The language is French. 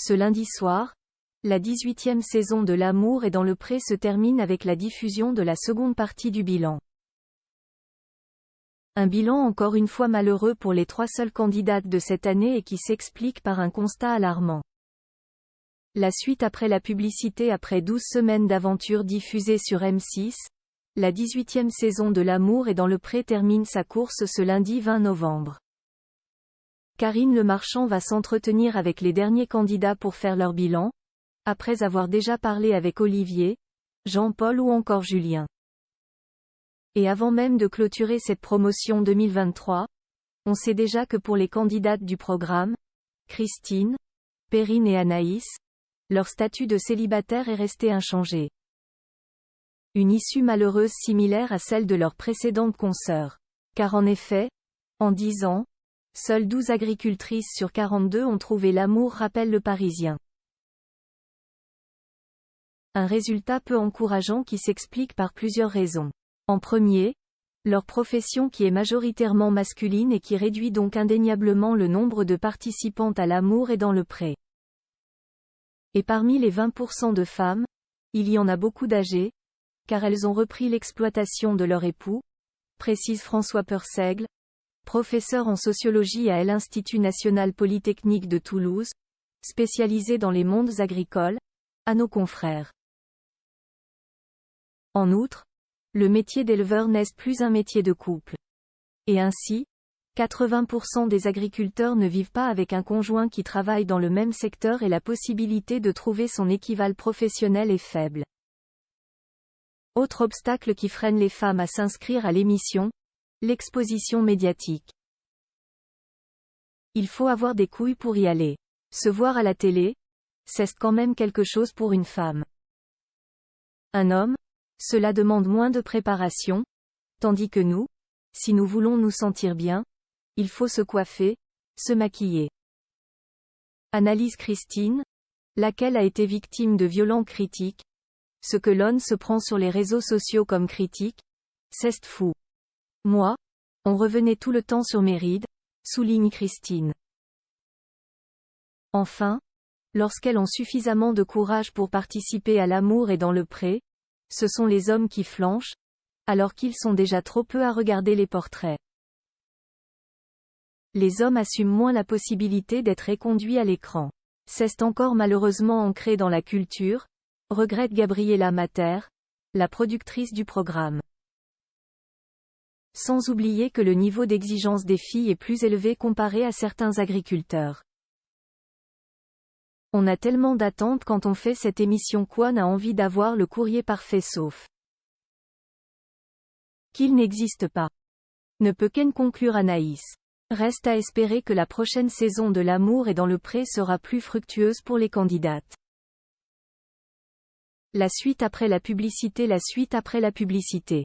Ce lundi soir, la 18e saison de L'amour est dans le pré se termine avec la diffusion de la seconde partie du bilan. Un bilan encore une fois malheureux pour les 3 seules candidates de cette année et qui s'explique par un constat alarmant. La suite après la publicité. Après 12 semaines d'aventure diffusées sur M6, la 18e saison de L'amour est dans le pré termine sa course ce lundi 20 novembre. Karine Le Marchand va s'entretenir avec les derniers candidats pour faire leur bilan, après avoir déjà parlé avec Olivier, Jean-Paul ou encore Julien. Et avant même de clôturer cette promotion 2023, on sait déjà que pour les candidates du programme, Christine, Perrine et Anaïs, leur statut de célibataire est resté inchangé. Une issue malheureuse similaire à celle de leurs précédentes consoeurs. Car en effet, en 10 ans, seules 12 agricultrices sur 42 ont trouvé l'amour, rappelle Le Parisien. Un résultat peu encourageant qui s'explique par plusieurs raisons. En premier, leur profession qui est majoritairement masculine et qui réduit donc indéniablement le nombre de participantes à l'amour et dans le pré. Et parmi les 20% de femmes, il y en a beaucoup d'âgées, car elles ont repris l'exploitation de leur époux, précise François Purcègle, professeur en sociologie à l'Institut national polytechnique de Toulouse, spécialisé dans les mondes agricoles, à nos confrères. En outre, le métier d'éleveur n'est plus un métier de couple. Et ainsi, 80% des agriculteurs ne vivent pas avec un conjoint qui travaille dans le même secteur et la possibilité de trouver son équivalent professionnel est faible. Autre obstacle qui freine les femmes à s'inscrire à l'émission, l'exposition médiatique. Il faut avoir des couilles pour y aller. Se voir à la télé, c'est quand même quelque chose pour une femme. Un homme, cela demande moins de préparation, tandis que nous, si nous voulons nous sentir bien, il faut se coiffer, se maquiller. Analyse Christine, laquelle a été victime de violentes critiques. Ce que l'on se prend sur les réseaux sociaux comme critique, c'est fou. Moi, on revenait tout le temps sur mes rides, souligne Christine. Enfin, lorsqu'elles ont suffisamment de courage pour participer à l'amour et dans le pré, ce sont les hommes qui flanchent, alors qu'ils sont déjà trop peu à regarder les portraits. Les hommes assument moins la possibilité d'être reconduits à l'écran. C'est encore malheureusement ancré dans la culture, regrette Gabriella Mater, la productrice du programme. Sans oublier que le niveau d'exigence des filles est plus élevé comparé à certains agriculteurs. On a tellement d'attentes quand on fait cette émission qu'on a envie d'avoir le courrier parfait sauf qu'il n'existe pas. Ne peut qu'en conclure Anaïs. Reste à espérer que la prochaine saison de L'amour et dans le pré sera plus fructueuse pour les candidates. La suite après la publicité. La suite après la publicité.